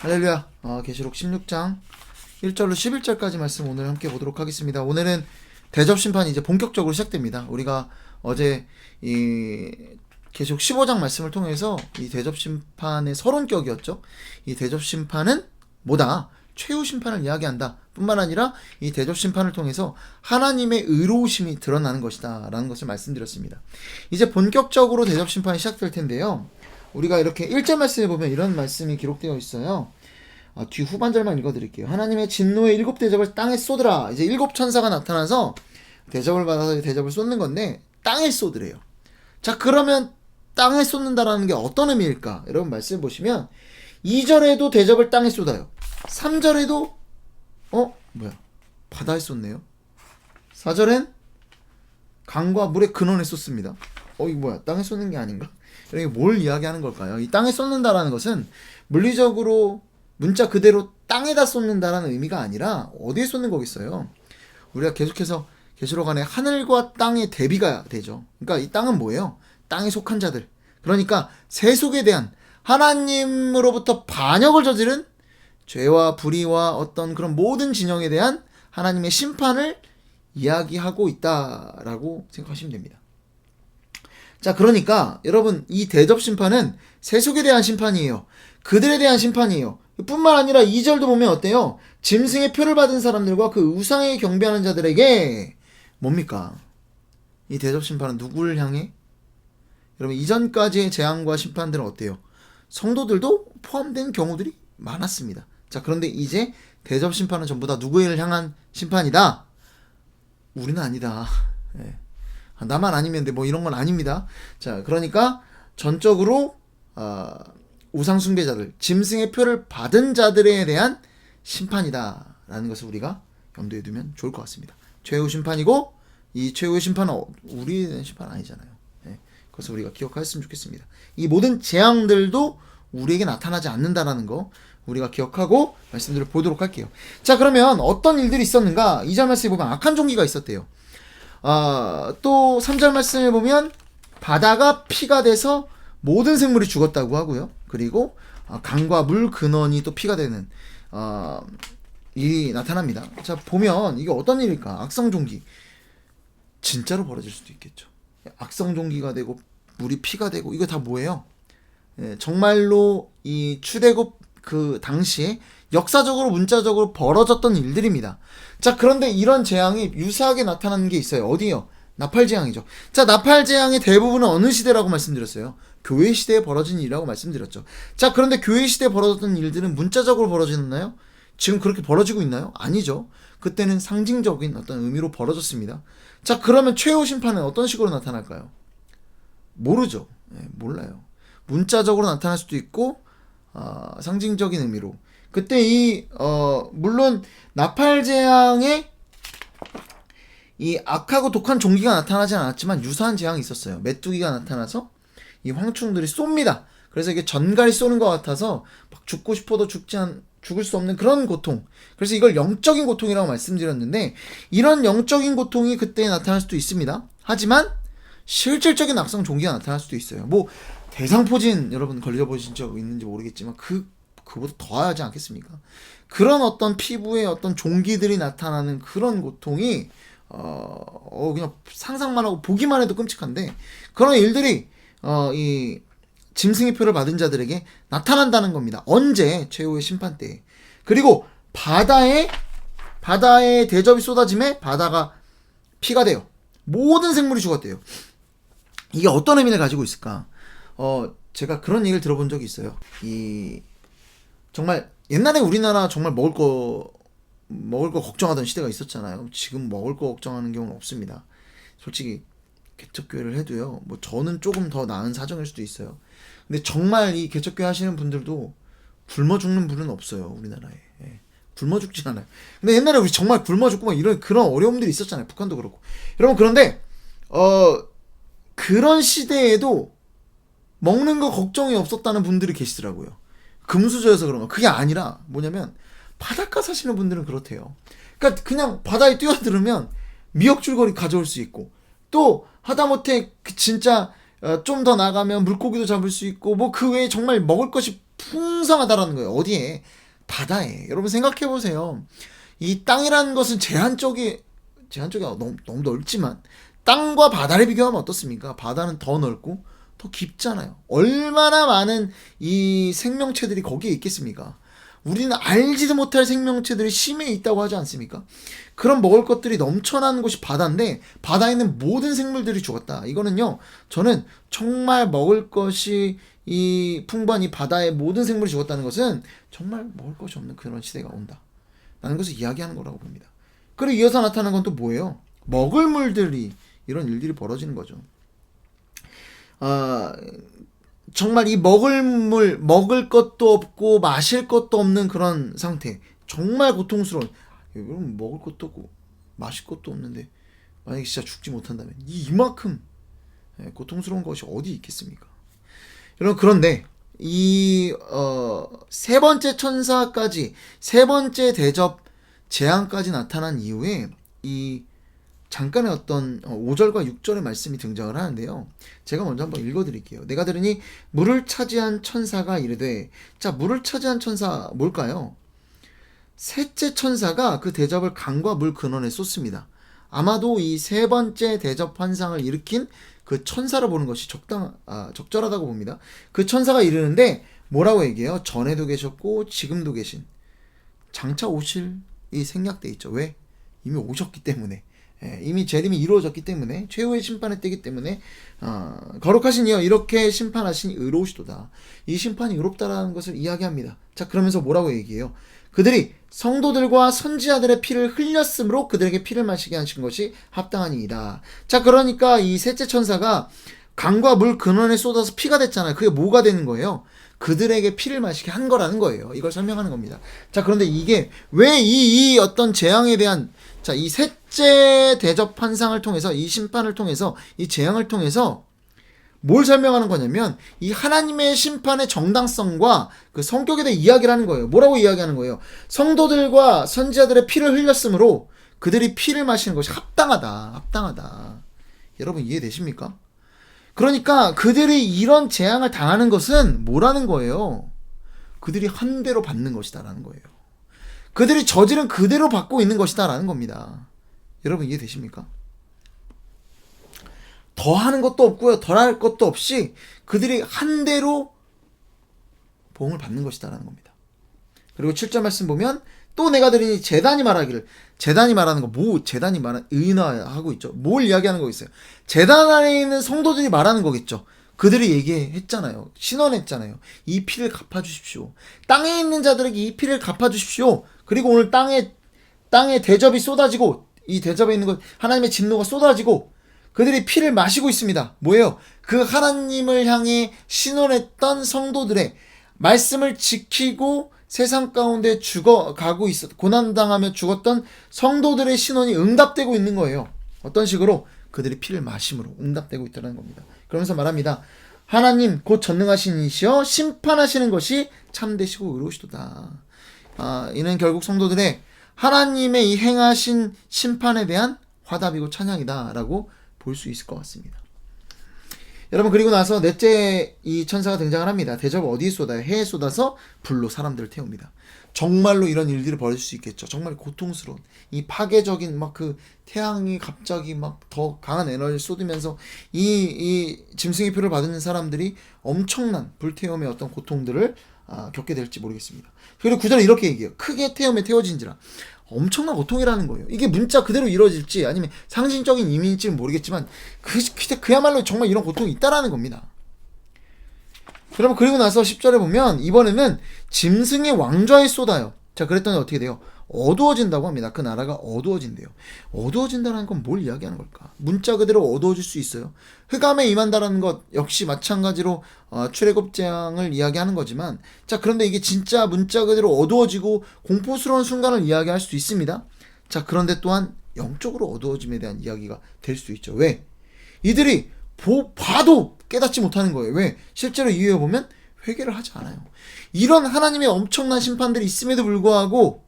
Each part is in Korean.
할렐루야. 계시록 16장 1절로 11절까지 말씀 오늘 함께 보도록 하겠습니다. 오늘은 대접심판이 이제 본격적으로 시작됩니다. 우리가 어제 이 계시록 15장 말씀을 통해서 이 대접심판의 서론격이었죠. 이 대접심판은 뭐다? 최후심판을 이야기한다 뿐만 아니라 이 대접심판을 통해서 하나님의 의로우심이 드러나는 것이다 라는 것을 말씀드렸습니다. 이제 본격적으로 대접심판이 시작될 텐데요, 우리가 이렇게 1절 말씀에 보면 이런 말씀이 기록되어 있어요. 뒤 후반절만 읽어드릴게요. 하나님의 진노의 7 대접을 땅에 쏟으라. 이제 7 천사가 나타나서 대접을 받아서 대접을 쏟는 건데 땅에 쏟으래요. 자, 그러면 땅에 쏟는다라는 게 어떤 의미일까? 여러분 말씀 보시면 2절에도 대접을 땅에 쏟아요. 3절에도 바다에 쏟네요. 4절엔 강과 물의 근원에 쏟습니다. 이거 뭐야? 땅에 쏟는 게 아닌가? 이게 뭘 이야기하는 걸까요? 이 땅에 쏟는다라는 것은 물리적으로 문자 그대로 땅에다 쏟는다라는 의미가 아니라 어디에 쏟는 거겠어요? 우리가 계속해서 계시록 안에 하늘과 땅의 대비가 되죠. 그러니까 이 땅은 뭐예요? 땅에 속한 자들. 그러니까 세속에 대한 하나님으로부터 반역을 저지른 죄와 불의와 어떤 그런 모든 진영에 대한 하나님의 심판을 이야기하고 있다라고 생각하시면 됩니다. 자, 그러니까 여러분 이 대접심판은 세속에 대한 심판이에요. 그들에 대한 심판이에요. 뿐만 아니라 2절도 보면 어때요? 짐승의 표를 받은 사람들과 그 우상에 경배하는 자들에게 뭡니까? 이 대접심판은 누구를 향해? 여러분 이전까지의 재앙과 심판들은 어때요? 성도들도 포함된 경우들이 많았습니다. 자, 그런데 이제 대접심판은 전부 다 누구를 향한 심판이다? 우리는 아니다. 네. 나만 아니면 돼. 이런 건 아닙니다. 자, 그러니까 전적으로 우상 숭배자들, 짐승의 표를 받은 자들에 대한 심판이다라는 것을 우리가 염두에 두면 좋을 것 같습니다. 최후 심판이고 이 최후의 심판은 우리의 심판 아니잖아요. 네. 그래서 우리가 기억했으면 좋겠습니다. 이 모든 재앙들도 우리에게 나타나지 않는다라는 거 우리가 기억하고 말씀들을 보도록 할게요. 자, 그러면 어떤 일들이 있었는가? 2절 말씀에 보면 악한 종기가 있었대요. 또 3절 말씀에 보면 바다가 피가 돼서 모든 생물이 죽었다고 하고요. 그리고 강과 물 근원이 또 피가 되는 일이 나타납니다. 자, 보면 이게 어떤 일일까? 악성종기. 진짜로 벌어질 수도 있겠죠. 악성종기가 되고 물이 피가 되고 이거 다 뭐예요? 정말로 이 출애굽 그 당시에 역사적으로 문자적으로 벌어졌던 일들입니다. 자, 그런데 이런 재앙이 유사하게 나타나는 게 있어요. 어디요? 나팔재앙이죠. 자, 나팔재앙의 대부분은 어느 시대라고 말씀드렸어요? 교회 시대에 벌어진 일이라고 말씀드렸죠. 자, 그런데 교회 시대에 벌어졌던 일들은 문자적으로 벌어지나요? 지금 그렇게 벌어지고 있나요? 아니죠. 그때는 상징적인 어떤 의미로 벌어졌습니다. 자, 그러면 최후 심판은 어떤 식으로 나타날까요? 모르죠. 몰라요. 문자적으로 나타날 수도 있고 상징적인 의미로. 그때 물론 나팔재앙에 이 악하고 독한 종기가 나타나지 않았지만 유사한 재앙이 있었어요. 메뚜기가 나타나서 이 황충들이 쏩니다. 그래서 이게 전갈이 쏘는 것 같아서 막 죽고 싶어도 죽을 수 없는 그런 고통. 그래서 이걸 영적인 고통이라고 말씀드렸는데 이런 영적인 고통이 그때 나타날 수도 있습니다. 하지만 실질적인 악성 종기가 나타날 수도 있어요. 대상포진 여러분 걸려보신 적 있는지 모르겠지만 그보다 더하지 않겠습니까? 그런 어떤 피부에 어떤 종기들이 나타나는 그런 고통이 그냥 상상만 하고 보기만 해도 끔찍한데 그런 일들이 이 짐승의 표를 받은 자들에게 나타난다는 겁니다. 언제? 최후의 심판 때. 그리고 바다에 대접이 쏟아짐에 바다가 피가 돼요. 모든 생물이 죽었대요. 이게 어떤 의미를 가지고 있을까? 제가 그런 얘기를 들어본 적이 있어요. 정말 옛날에 우리나라 정말 먹을 거 걱정하던 시대가 있었잖아요. 지금 먹을 거 걱정하는 경우는 없습니다. 솔직히 개척교회를 해도요. 저는 조금 더 나은 사정일 수도 있어요. 근데 정말 이 개척교회 하시는 분들도 굶어 죽는 분은 없어요. 우리나라에. 굶어 죽지 않아요. 근데 옛날에 우리 정말 굶어 죽고 이런 그런 어려움들이 있었잖아요. 북한도 그렇고. 여러분, 그런데 그런 시대에도 먹는 거 걱정이 없었다는 분들이 계시더라고요. 금수저여서 그런 거. 그게 아니라 뭐냐면 바닷가 사시는 분들은 그렇대요. 그러니까 그냥 바다에 뛰어들으면 미역줄거리 가져올 수 있고 또 하다못해 진짜 좀 더 나가면 물고기도 잡을 수 있고 그 외에 정말 먹을 것이 풍성하다라는 거예요. 어디에? 바다에. 여러분 생각해 보세요. 이 땅이라는 것은 제한적이 너무 넓지만 땅과 바다를 비교하면 어떻습니까? 바다는 더 넓고 더 깊잖아요. 얼마나 많은 이 생명체들이 거기에 있겠습니까? 우리는 알지도 못할 생명체들이 심해 있다고 하지 않습니까? 그런 먹을 것들이 넘쳐나는 곳이 바다인데 바다에 있는 모든 생물들이 죽었다. 이거는요, 저는 정말 먹을 것이 이 풍부한 이 바다의 모든 생물이 죽었다는 것은 정말 먹을 것이 없는 그런 시대가 온다 라는 것을 이야기하는 거라고 봅니다. 그리고 이어서 나타나는 건 또 뭐예요? 먹을 물들이 이런 일들이 벌어지는 거죠. 정말 이 먹을 것도 없고 마실 것도 없는 그런 상태, 정말 고통스러운. 여러분 먹을 것도 없고 마실 것도 없는데 만약에 진짜 죽지 못한다면 이만큼 고통스러운 것이 어디 있겠습니까? 여러분, 그런데 이 세 번째 천사까지, 세 번째 대접 재앙까지 나타난 이후에 이 잠깐의 어떤 5절과 6절의 말씀이 등장을 하는데요. 제가 먼저 한번 읽어드릴게요. 내가 들으니 물을 차지한 천사가 이르되, 자, 물을 차지한 천사 뭘까요? 셋째 천사가 그 대접을 강과 물 근원에 쏟습니다. 아마도 이 세 번째 대접 환상을 일으킨 그 천사를 보는 것이 적절하다고 봅니다. 그 천사가 이르는데 뭐라고 얘기해요? 전에도 계셨고 지금도 계신, 장차 오실 이 생략돼 있죠. 왜? 이미 오셨기 때문에, 이미 재림이 이루어졌기 때문에, 최후의 심판의 때이기 때문에 거룩하신 이여 이렇게 심판하신 의로우시도다. 이 심판이 의롭다라는 것을 이야기합니다. 자, 그러면서 뭐라고 얘기해요? 그들이 성도들과 선지자들의 피를 흘렸으므로 그들에게 피를 마시게 하신 것이 합당하니이다. 자, 그러니까 이 셋째 천사가 강과 물 근원에 쏟아서 피가 됐잖아요. 그게 뭐가 되는 거예요? 그들에게 피를 마시게 한 거라는 거예요. 이걸 설명하는 겁니다. 자, 그런데 이게 왜 이 어떤 재앙에 대한, 자, 이 셋째 대접 환상을 통해서, 이 심판을 통해서, 이 재앙을 통해서 뭘 설명하는 거냐면 이 하나님의 심판의 정당성과 그 성격에 대해 이야기를 하는 거예요. 뭐라고 이야기하는 거예요? 성도들과 선지자들의 피를 흘렸으므로 그들이 피를 마시는 것이 합당하다. 여러분 이해되십니까? 그러니까 그들이 이런 재앙을 당하는 것은 뭐라는 거예요? 그들이 한 대로 받는 것이다라는 거예요. 그들이 저지른 그대로 받고 있는 것이다라는 겁니다. 여러분 이해되십니까? 더 하는 것도 없고요, 덜 할 것도 없이 그들이 한 대로 보응을 받는 것이다라는 겁니다. 그리고 7절 말씀 보면 또 내가 들으니 제단이 말하기를, 제단이 말하는 거, 제단이 말하는, 의인화하고 있죠. 뭘 이야기하는 거 있어요? 제단 안에 있는 성도들이 말하는 거겠죠. 그들이 얘기했잖아요. 신원했잖아요. 이 피를 갚아주십시오. 땅에 있는 자들에게 이 피를 갚아주십시오. 그리고 오늘 땅에 대접이 쏟아지고, 이 대접에 있는 것, 하나님의 진노가 쏟아지고 그들이 피를 마시고 있습니다. 뭐예요? 그 하나님을 향해 신원했던 성도들의 말씀을 지키고 세상 가운데 고난당하며 죽었던 성도들의 신원이 응답되고 있는 거예요. 어떤 식으로? 그들이 피를 마심으로 응답되고 있다는 겁니다. 그러면서 말합니다. 하나님 곧 전능하신 이시여 심판하시는 것이 참되시고 의로우시도다. 이는 결국 성도들의 하나님의 이 행하신 심판에 대한 화답이고 찬양이다 라고 볼 수 있을 것 같습니다. 여러분, 그리고 나서 넷째 이 천사가 등장을 합니다. 대접을 어디에 쏟아요? 해에 쏟아서 불로 사람들을 태웁니다. 정말로 이런 일들이 벌어질 수 있겠죠. 정말 고통스러운 이 파괴적인 막 그 태양이 갑자기 막 더 강한 에너지를 쏟으면서 이 짐승의 표를 받는 사람들이 엄청난 불태움의 어떤 고통들을 겪게 될지 모르겠습니다. 그리고 9절에 이렇게 얘기해요. 크게 태움에 태워진지라. 엄청난 고통이라는 거예요. 이게 문자 그대로 이루어질지 아니면 상징적인 의미일지는 모르겠지만 그야말로 정말 이런 고통이 있다라는 겁니다. 여러분, 그리고 나서 10절에 보면 이번에는 짐승의 왕좌에 쏟아요. 자, 그랬더니 어떻게 돼요? 어두워진다고 합니다. 그 나라가 어두워진대요. 어두워진다는 건 뭘 이야기하는 걸까? 문자 그대로 어두워질 수 있어요. 흑암에 임한다라는 것 역시 마찬가지로 출애굽 재앙을 이야기하는 거지만, 자, 그런데 이게 진짜 문자 그대로 어두워지고 공포스러운 순간을 이야기할 수도 있습니다. 자, 그런데 또한 영적으로 어두워짐에 대한 이야기가 될 수 있죠. 왜? 이들이 봐도 깨닫지 못하는 거예요. 왜? 실제로 이유에 보면 회개를 하지 않아요. 이런 하나님의 엄청난 심판들이 있음에도 불구하고,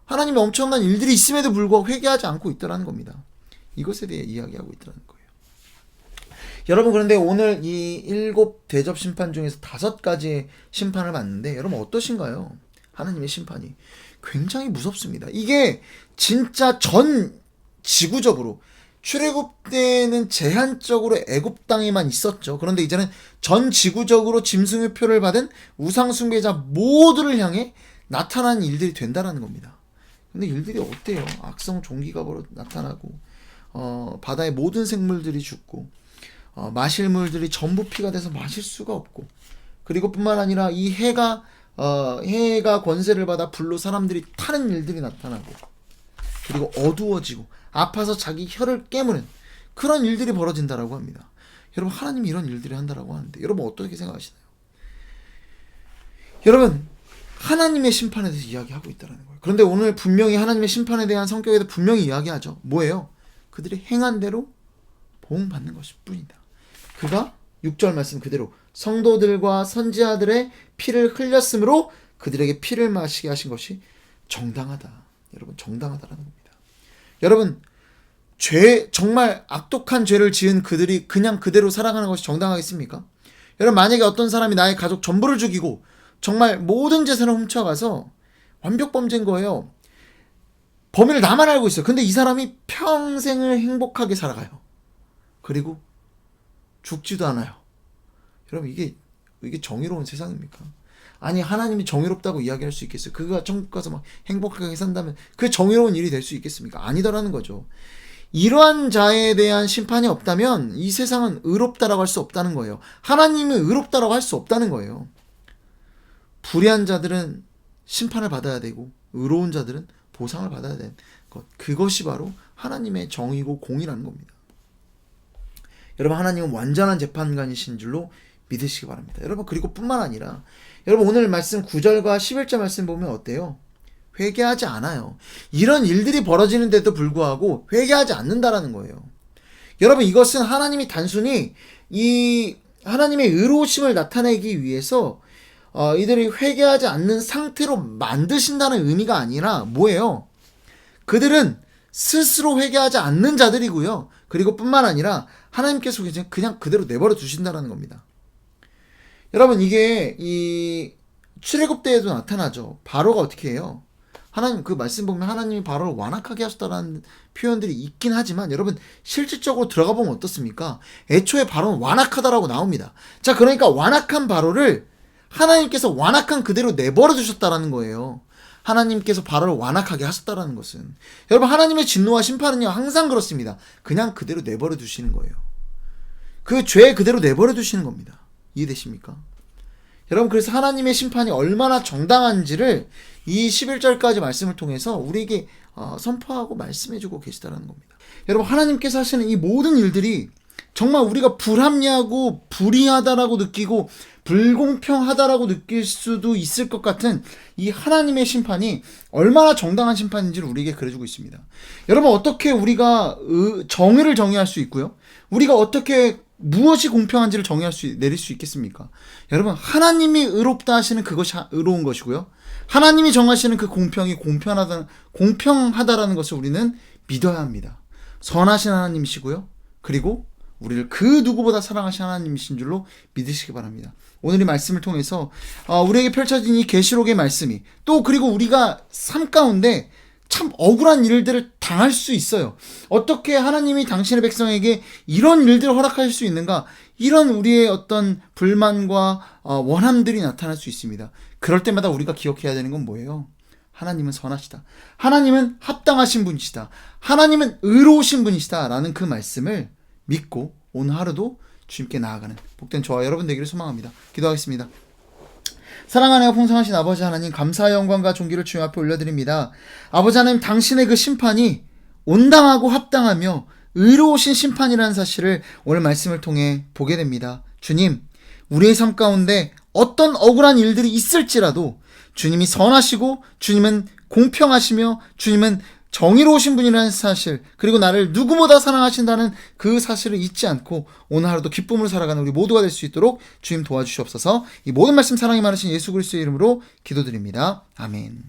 하나님의 엄청난 일들이 있음에도 불구하고 회개하지 않고 있다는 겁니다. 이것에 대해 이야기하고 있다는 거예요. 여러분, 그런데 오늘 이 7 대접 심판 중에서 5가지의 심판을 받는데 여러분 어떠신가요? 하나님의 심판이 굉장히 무섭습니다. 이게 진짜 전 지구적으로, 출애굽 때는 제한적으로 애굽 땅에만 있었죠. 그런데 이제는 전 지구적으로 짐승의 표를 받은 우상 숭배자 모두를 향해 나타나는 일들이 된다라는 겁니다. 근데 일들이 어때요? 악성 종기가 나타나고 바다의 모든 생물들이 죽고 마실 물들이 전부 피가 돼서 마실 수가 없고, 그리고 뿐만 아니라 이 해가 권세를 받아 불로 사람들이 타는 일들이 나타나고, 그리고 어두워지고 아파서 자기 혀를 깨무는 그런 일들이 벌어진다라고 합니다. 여러분, 하나님이 이런 일들을 한다라고 하는데 여러분 어떻게 생각하시나요? 여러분, 하나님의 심판에 대해서 이야기하고 있다는 거예요. 그런데 오늘 분명히 하나님의 심판에 대한 성격에 대해 분명히 이야기하죠. 뭐예요? 그들이 행한 대로 보응받는 것일 뿐이다. 그가 6절 말씀 그대로 성도들과 선지자들의 피를 흘렸으므로 그들에게 피를 마시게 하신 것이 정당하다. 여러분, 정당하다라는 겁니다. 여러분, 정말 악독한 죄를 지은 그들이 그냥 그대로 살아가는 것이 정당하겠습니까? 여러분, 만약에 어떤 사람이 나의 가족 전부를 죽이고 정말 모든 재산을 훔쳐가서 완벽 범죄인 거예요. 범인을 나만 알고 있어요. 근데 이 사람이 평생을 행복하게 살아가요. 그리고 죽지도 않아요. 여러분, 이게 정의로운 세상입니까? 아니, 하나님이 정의롭다고 이야기할 수 있겠어요? 그가 천국 가서 막 행복하게 산다면 그게 정의로운 일이 될 수 있겠습니까? 아니더라는 거죠. 이러한 자에 대한 심판이 없다면 이 세상은 의롭다라고 할 수 없다는 거예요. 하나님은 의롭다라고 할 수 없다는 거예요. 불의한 자들은 심판을 받아야 되고 의로운 자들은 보상을 받아야 되는 것, 그것이 바로 하나님의 정의고 공의라는 겁니다. 여러분, 하나님은 완전한 재판관이신 줄로 믿으시기 바랍니다. 여러분, 그리고 뿐만 아니라 여러분, 오늘 말씀 9절과 11절 말씀 보면 어때요? 회개하지 않아요. 이런 일들이 벌어지는데도 불구하고 회개하지 않는다라는 거예요. 여러분, 이것은 하나님이 단순히 이 하나님의 의로우심을 나타내기 위해서 이들이 회개하지 않는 상태로 만드신다는 의미가 아니라 뭐예요? 그들은 스스로 회개하지 않는 자들이고요. 그리고 뿐만 아니라 하나님께서 그냥 그대로 내버려 두신다는 겁니다. 여러분, 이게 이 출애굽 때에도 나타나죠. 바로가 어떻게 해요? 하나님, 그 말씀 보면 하나님이 바로를 완악하게 하셨다라는 표현들이 있긴 하지만 여러분, 실질적으로 들어가 보면 어떻습니까? 애초에 바로는 완악하다라고 나옵니다. 자, 그러니까 완악한 바로를 하나님께서 완악한 그대로 내버려 두셨다라는 거예요. 하나님께서 바로를 완악하게 하셨다라는 것은, 여러분, 하나님의 진노와 심판은요 항상 그렇습니다. 그냥 그대로 내버려 두시는 거예요. 그 죄 그대로 내버려 두시는 겁니다. 이해되십니까? 여러분, 그래서 하나님의 심판이 얼마나 정당한지를 이 11절까지 말씀을 통해서 우리에게 선포하고 말씀해주고 계시다는 겁니다. 여러분, 하나님께서 하시는 이 모든 일들이 정말 우리가 불합리하고 불의하다라고 느끼고 불공평하다라고 느낄 수도 있을 것 같은 이 하나님의 심판이 얼마나 정당한 심판인지를 우리에게 그려주고 있습니다. 여러분, 어떻게 우리가 정의를 정의할 수 있고요, 우리가 어떻게 무엇이 공평한지를 내릴 수 있겠습니까? 여러분, 하나님이 의롭다 하시는 그것이 의로운 것이고요, 하나님이 정하시는 그 공평이 공평하다라는 것을 우리는 믿어야 합니다. 선하신 하나님이시고요, 그리고 우리를 그 누구보다 사랑하신 하나님이신 줄로 믿으시기 바랍니다. 오늘 이 말씀을 통해서 우리에게 펼쳐진 이 계시록의 말씀이, 또 그리고 우리가 삶 가운데 참 억울한 일들을 당할 수 있어요. 어떻게 하나님이 당신의 백성에게 이런 일들을 허락하실 수 있는가, 이런 우리의 어떤 불만과 원함들이 나타날 수 있습니다. 그럴 때마다 우리가 기억해야 되는 건 뭐예요? 하나님은 선하시다, 하나님은 합당하신 분이시다, 하나님은 의로우신 분이시다 라는 그 말씀을 믿고 오늘 하루도 주님께 나아가는 복된 저와 여러분 되기를 소망합니다. 기도하겠습니다. 사랑하는 풍성하신 아버지 하나님, 감사의 영광과 존귀를 주님 앞에 올려드립니다. 아버지 하나님, 당신의 그 심판이 온당하고 합당하며 의로우신 심판이라는 사실을 오늘 말씀을 통해 보게 됩니다. 주님, 우리의 삶 가운데 어떤 억울한 일들이 있을지라도 주님이 선하시고 주님은 공평하시며 주님은 정의로우신 분이라는 사실, 그리고 나를 누구보다 사랑하신다는 그 사실을 잊지 않고 오늘 하루도 기쁨으로 살아가는 우리 모두가 될 수 있도록 주님 도와주시옵소서. 이 모든 말씀 사랑이 많으신 예수 그리스도의 이름으로 기도드립니다. 아멘.